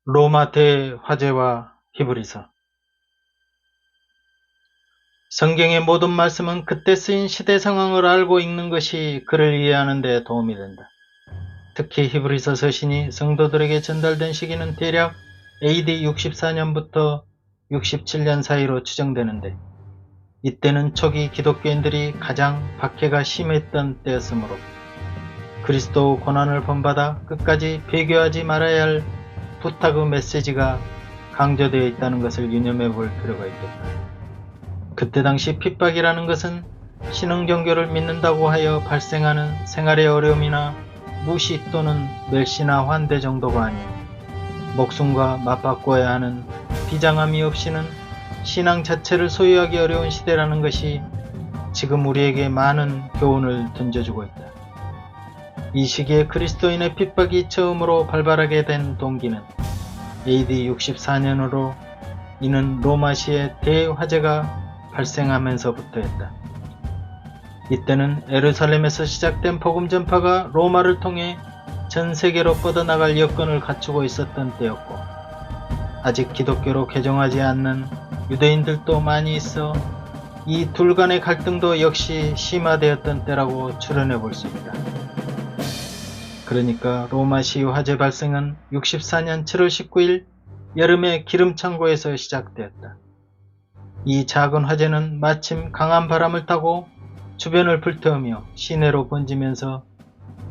로마 대화재와 히브리서. 성경의 모든 말씀은 그때 쓰인 시대 상황을 알고 읽는 것이 그를 이해하는 데 도움이 된다. 특히 히브리서 서신이 성도들에게 전달된 시기는 대략 AD 64년부터 67년 사이로 추정되는데, 이때는 초기 기독교인들이 가장 박해가 심했던 때였으므로 그리스도 고난을 본받아 끝까지 배교하지 말아야 할 부탁의 메시지가 강조되어 있다는 것을 유념해 볼 필요가 있겠다. 그때 당시 핍박이라는 것은 신흥종교를 믿는다고 하여 발생하는 생활의 어려움이나 무시 또는 멸시나 환대 정도가 아닌 목숨과 맞바꿔야 하는 비장함이 없이는 신앙 자체를 소유하기 어려운 시대라는 것이 지금 우리에게 많은 교훈을 던져주고 있다. 이 시기에 그리스도인의 핍박이 처음으로 발발하게 된 동기는 AD 64년으로 이는 로마시의 대화재가 발생하면서부터였다. 이때는 예루살렘에서 시작된 복음 전파가 로마를 통해 전 세계로 뻗어나갈 여건을 갖추고 있었던 때였고, 아직 기독교로 개종하지 않는 유대인들도 많이 있어 이 둘 간의 갈등도 역시 심화되었던 때라고 추론해 볼 수 있다. 그러니까 로마시 화재 발생은 64년 7월 19일 여름의 기름창고에서 시작되었다. 이 작은 화재는 마침 강한 바람을 타고 주변을 불태우며 시내로 번지면서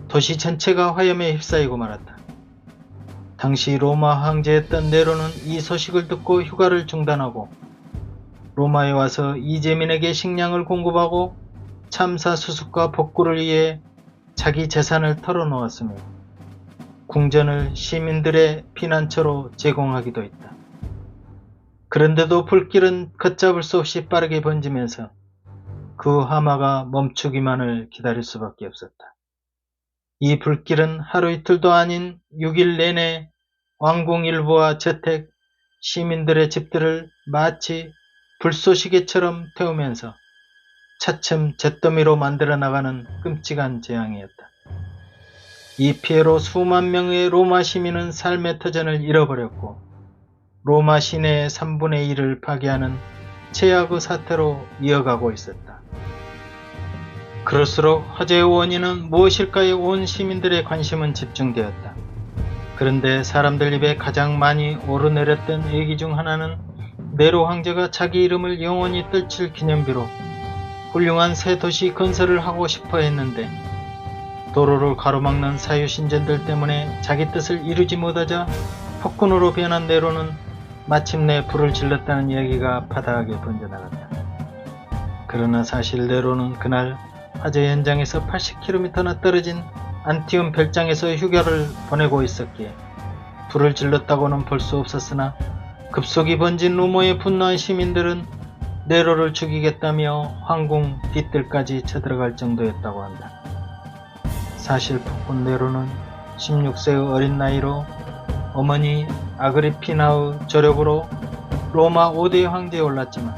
도시 전체가 화염에 휩싸이고 말았다. 당시 로마 황제였던 네로는 이 소식을 듣고 휴가를 중단하고 로마에 와서 이재민에게 식량을 공급하고 참사 수습과 복구를 위해 자기 재산을 털어놓았으며 궁전을 시민들의 피난처로 제공하기도 했다. 그런데도 불길은 걷잡을 수 없이 빠르게 번지면서 그 화마가 멈추기만을 기다릴 수밖에 없었다. 이 불길은 하루 이틀도 아닌 6일 내내 왕궁 일부와 저택, 시민들의 집들을 마치 불쏘시개처럼 태우면서 차츰 잿더미로 만들어 나가는 끔찍한 재앙이었다. 이 피해로 수만 명의 로마 시민은 삶의 터전을 잃어버렸고 로마 시내의 3분의 1을 파괴하는 최악의 사태로 이어가고 있었다. 그럴수록 화재의 원인은 무엇일까에 온 시민들의 관심은 집중되었다. 그런데 사람들 입에 가장 많이 오르내렸던 얘기 중 하나는 네로 황제가 자기 이름을 영원히 떨칠 기념비로 훌륭한 새 도시 건설을 하고 싶어 했는데 도로를 가로막는 사유신전들 때문에 자기 뜻을 이루지 못하자 폭군으로 변한 네로는 마침내 불을 질렀다는 이야기가 파다하게 번져나갔다. 그러나 사실 네로는 그날 화재 현장에서 80km나 떨어진 안티움 별장에서 휴가를 보내고 있었기에 불을 질렀다고는 볼 수 없었으나 급속히 번진 루머에 분노한 시민들은 네로를 죽이겠다며 황궁 뒷뜰까지 쳐들어갈 정도였다고 한다. 사실 폭군 네로는 16세의 어린 나이로 어머니 아그리피나의 조력으로 로마 5대 황제에 올랐지만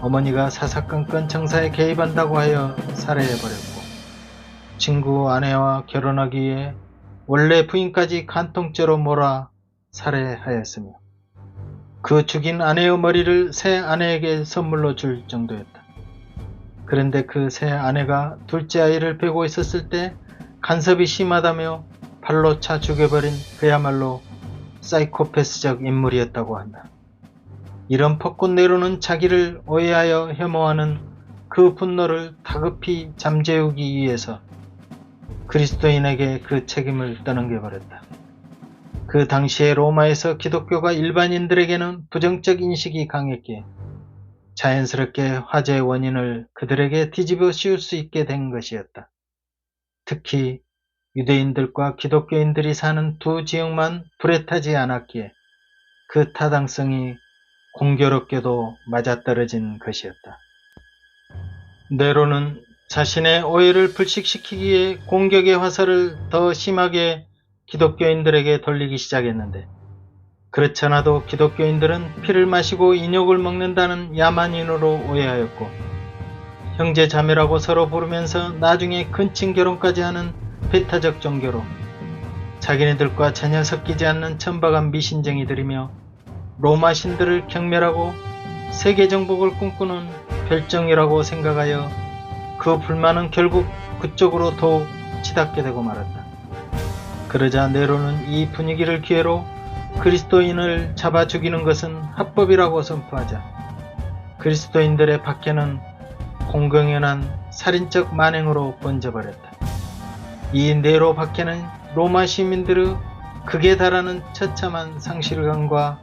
어머니가 사사건건 정사에 개입한다고 하여 살해해버렸고 친구 아내와 결혼하기 위해 원래 부인까지 간통죄로 몰아 살해하였으며 그 죽인 아내의 머리를 새 아내에게 선물로 줄 정도였다. 그런데 그 새 아내가 둘째 아이를 베고 있었을 때 간섭이 심하다며 팔로 차 죽여버린 그야말로 사이코패스적 인물이었다고 한다. 이런 폭군 네로는 자기를 오해하여 혐오하는 그 분노를 다급히 잠재우기 위해서 그리스도인에게 그 책임을 떠넘겨버렸다. 그 당시에 로마에서 기독교가 일반인들에게는 부정적 인식이 강했기에 자연스럽게 화재의 원인을 그들에게 뒤집어 씌울 수 있게 된 것이었다. 특히 유대인들과 기독교인들이 사는 두 지역만 불에 타지 않았기에 그 타당성이 공교롭게도 맞아떨어진 것이었다. 네로는 자신의 오해를 불식시키기 위해 공격의 화살을 더 심하게 기독교인들에게 돌리기 시작했는데, 그렇지 않아도 기독교인들은 피를 마시고 인욕을 먹는다는 야만인으로 오해하였고 형제 자매라고 서로 부르면서 나중에 근친 결혼까지 하는 배타적 종교로 자기네들과 전혀 섞이지 않는 천박한 미신쟁이들이며 로마 신들을 경멸하고 세계 정복을 꿈꾸는 별정이라고 생각하여 그 불만은 결국 그쪽으로 더욱 치닫게 되고 말았다. 그러자 네로는 이 분위기를 기회로 그리스도인을 잡아 죽이는 것은 합법이라고 선포하자 그리스도인들의 박해는 공공연한 살인적 만행으로 번져버렸다. 이 네로 박해는 로마 시민들의 극에 달하는 처참한 상실감과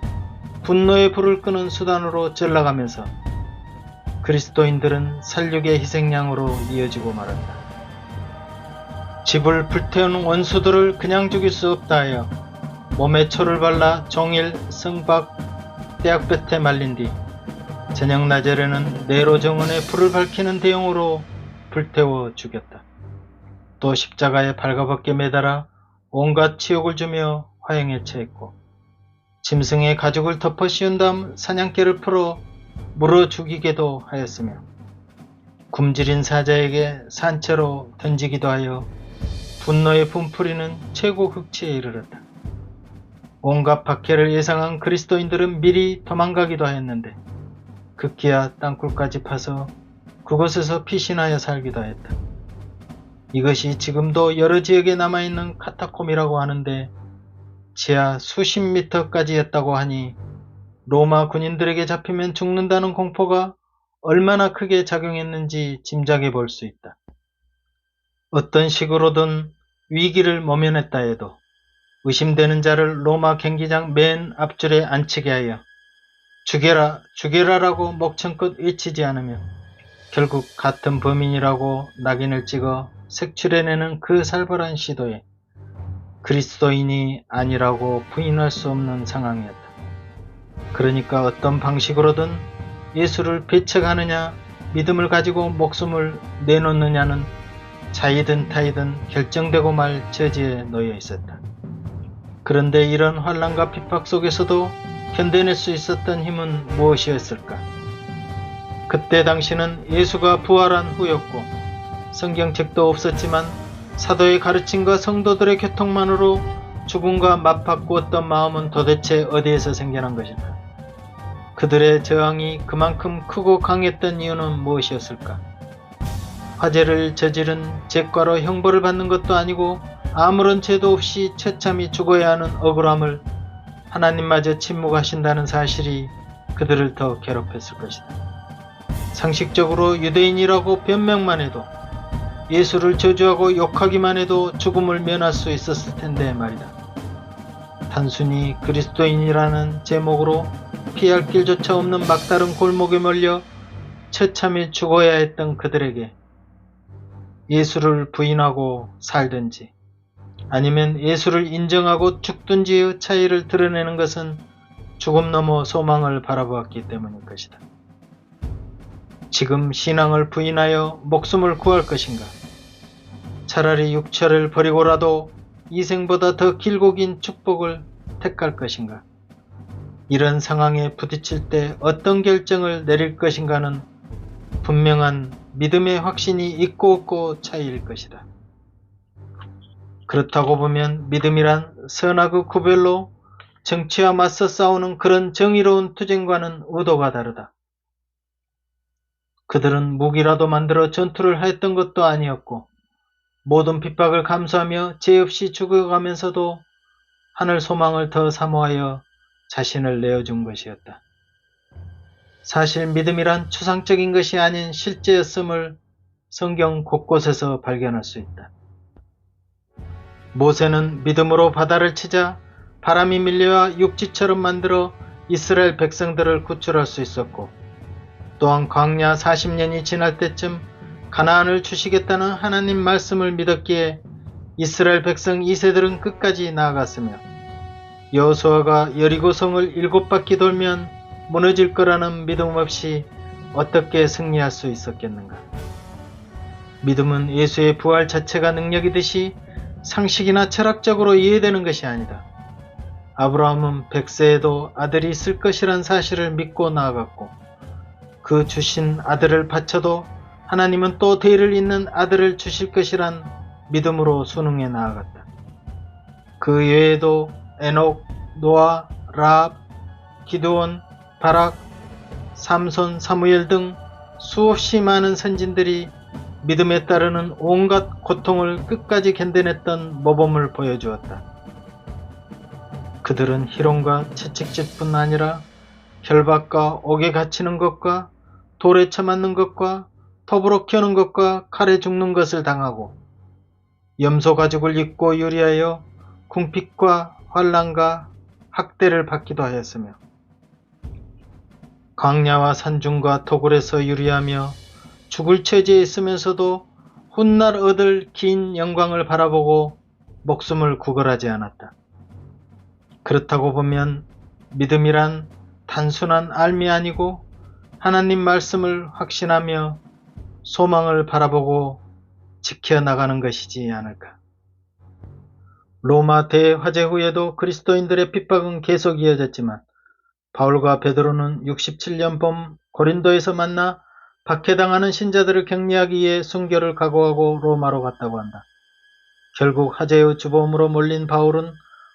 분노의 불을 끄는 수단으로 전락하면서 그리스도인들은 살육의 희생양으로 이어지고 말았다. 집을 불태운 원수들을 그냥 죽일 수 없다 하여 몸에 초를 발라 종일 성박 떼약볕에 말린 뒤 저녁 낮에는 네로 정원에 불을 밝히는 대용으로 불태워 죽였다. 또 십자가에 발가벗게 매달아 온갖 치욕을 주며 화형에 처했고 짐승의 가죽을 덮어 씌운 다음 사냥개를 풀어 물어 죽이게도 하였으며 굶주린 사자에게 산채로 던지기도 하여 분노의 분풀이는 최고 극치에 이르렀다. 온갖 박해를 예상한 그리스도인들은 미리 도망가기도 하였는데 급기야 땅굴까지 파서 그곳에서 피신하여 살기도 했다. 이것이 지금도 여러 지역에 남아있는 카타콤이라고 하는데 지하 수십 미터까지였다고 하니 로마 군인들에게 잡히면 죽는다는 공포가 얼마나 크게 작용했는지 짐작해 볼 수 있다. 어떤 식으로든 위기를 모면했다 해도 의심되는 자를 로마 경기장 맨 앞줄에 앉히게 하여 죽여라 죽여라라고 목청껏 외치지 않으면 결국 같은 범인이라고 낙인을 찍어 색출해내는 그 살벌한 시도에 그리스도인이 아니라고 부인할 수 없는 상황이었다. 그러니까 어떤 방식으로든 예수를 배척하느냐 믿음을 가지고 목숨을 내놓느냐는 자이든 타이든 결정되고 말 처지에 놓여 있었다. 그런데 이런 환난과 핍박 속에서도 견뎌낼 수 있었던 힘은 무엇이었을까? 그때 당시는 예수가 부활한 후였고 성경책도 없었지만 사도의 가르침과 성도들의 교통만으로 죽음과 맞바꾸었던 마음은 도대체 어디에서 생겨난 것일까? 그들의 저항이 그만큼 크고 강했던 이유는 무엇이었을까? 화재를 저지른 죄과로 형벌을 받는 것도 아니고 아무런 죄도 없이 처참히 죽어야 하는 억울함을 하나님마저 침묵하신다는 사실이 그들을 더 괴롭혔을 것이다. 상식적으로 유대인이라고 변명만 해도 예수를 저주하고 욕하기만 해도 죽음을 면할 수 있었을 텐데 말이다. 단순히 그리스도인이라는 제목으로 피할 길조차 없는 막다른 골목에 몰려 처참히 죽어야 했던 그들에게 예수를 부인하고 살든지 아니면 예수를 인정하고 죽든지의 차이를 드러내는 것은 죽음 넘어 소망을 바라보았기 때문일 것이다. 지금 신앙을 부인하여 목숨을 구할 것인가? 차라리 육체를 버리고라도 이 생보다 더 길고 긴 축복을 택할 것인가? 이런 상황에 부딪힐 때 어떤 결정을 내릴 것인가는 분명한 믿음의 확신이 있고 없고 차이일 것이다. 그렇다고 보면 믿음이란 선악의 구별로 정치와 맞서 싸우는 그런 정의로운 투쟁과는 의도가 다르다. 그들은 무기라도 만들어 전투를 하였던 것도 아니었고 모든 핍박을 감수하며 죄 없이 죽어가면서도 하늘 소망을 더 사모하여 자신을 내어준 것이었다. 사실 믿음이란 추상적인 것이 아닌 실제였음을 성경 곳곳에서 발견할 수 있다. 모세는 믿음으로 바다를 치자 바람이 밀려와 육지처럼 만들어 이스라엘 백성들을 구출할 수 있었고 또한 광야 40년이 지날 때쯤 가나안을 주시겠다는 하나님 말씀을 믿었기에 이스라엘 백성 2세들은 끝까지 나아갔으며 여호수아가 여리고성을 7바퀴 돌면 무너질 거라는 믿음 없이 어떻게 승리할 수 있었겠는가? 믿음은 예수의 부활 자체가 능력이듯이 상식이나 철학적으로 이해되는 것이 아니다. 아브라함은 100세에도 아들이 있을 것이란 사실을 믿고 나아갔고 그 주신 아들을 바쳐도 하나님은 또 대를 잇는 아들을 주실 것이란 믿음으로 순응해 나아갔다. 그 그 외에도 에녹, 노아, 라합, 기드온, 바락, 삼손, 사무엘 등 수없이 많은 선진들이 믿음에 따르는 온갖 고통을 끝까지 견뎌냈던 모범을 보여주었다. 그들은 희롱과 채찍질뿐 아니라 결박과 옥에 갇히는 것과 돌에 쳐맞는 것과 톱으로 켜는 것과 칼에 죽는 것을 당하고 염소 가죽을 입고 유리하여 궁핍과 환난과 학대를 받기도 하였으며 광야와 산중과 토굴에서 유리하며 죽을 처지에 있으면서도 훗날 얻을 긴 영광을 바라보고 목숨을 구걸하지 않았다. 그렇다고 보면 믿음이란 단순한 알미 아니고 하나님 말씀을 확신하며 소망을 바라보고 지켜나가는 것이지 않을까. 로마 대화재 후에도 그리스도인들의 핍박은 계속 이어졌지만 바울과 베드로는 67년 봄 고린도에서 만나 박해당하는 신자들을 격리하기 위해 순교를 각오하고 로마로 갔다고 한다. 결국 화재의 주범으로 몰린 바울은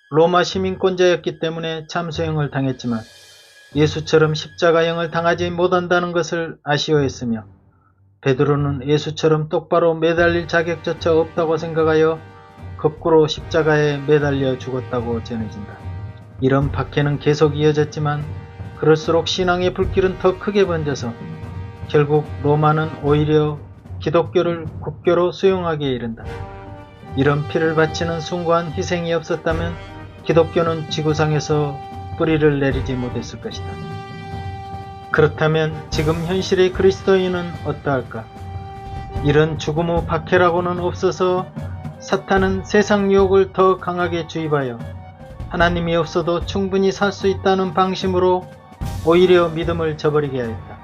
로마 시민권자였기 때문에 참수형을 당했지만 예수처럼 십자가형을 당하지 못한다는 것을 아쉬워했으며 베드로는 예수처럼 똑바로 매달릴 자격조차 없다고 생각하여 거꾸로 십자가에 매달려 죽었다고 전해진다. 이런 박해는 계속 이어졌지만 그럴수록 신앙의 불길은 더 크게 번져서 결국 로마는 오히려 기독교를 국교로 수용하기에 이른다. 이런 피를 바치는 숭고한 희생이 없었다면 기독교는 지구상에서 뿌리를 내리지 못했을 것이다. 그렇다면 지금 현실의 그리스도인은 어떠할까? 이런 죽음 후 박해라고는 없어서 사탄은 세상 유혹을 더 강하게 주입하여 하나님이 없어도 충분히 살 수 있다는 방심으로 오히려 믿음을 저버리게 하였다.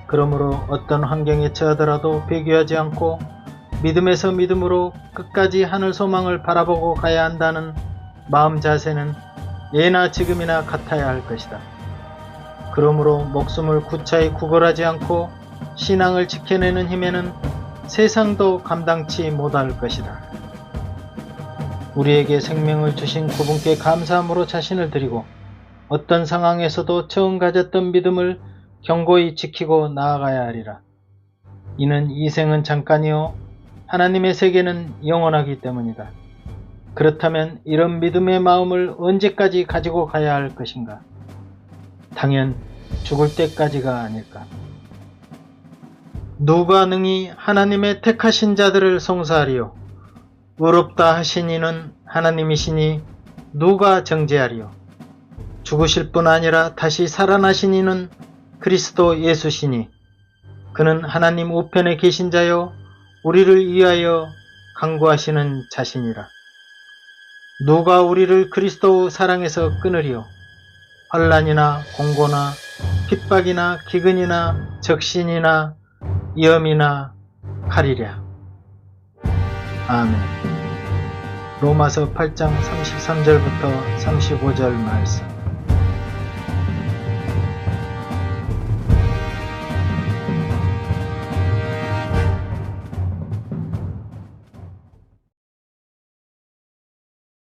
그러므로 어떤 환경에 처하더라도 배교하지 않고 믿음에서 믿음으로 끝까지 하늘 소망을 바라보고 가야 한다는 마음 자세는 예나 지금이나 같아야 할 것이다. 그러므로 목숨을 구차히 구걸하지 않고 신앙을 지켜내는 힘에는 세상도 감당치 못할 것이다. 우리에게 생명을 주신 그분께 감사함으로 자신을 드리고 어떤 상황에서도 처음 가졌던 믿음을 견고히 지키고 나아가야 하리라. 이는 이 생은 잠깐이요 하나님의 세계는 영원하기 때문이다. 그렇다면 이런 믿음의 마음을 언제까지 가지고 가야 할 것인가? 당연 죽을 때까지가 아닐까. 누가 능히 하나님의 택하신 자들을 송사하리요? 의롭다 하신 이는 하나님이시니 누가 정죄하리요? 죽으실 뿐 아니라 다시 살아나신 이는 그리스도 예수시니 그는 하나님 우편에 계신 자요 우리를 위하여 간구하시는 자신이라. 누가 우리를 그리스도 사랑에서 끊으리요? 환난이나 공고나 핍박이나 기근이나 적신이나 위험이나 칼이랴. 아멘. 로마서 8장 33절부터 35절 말씀.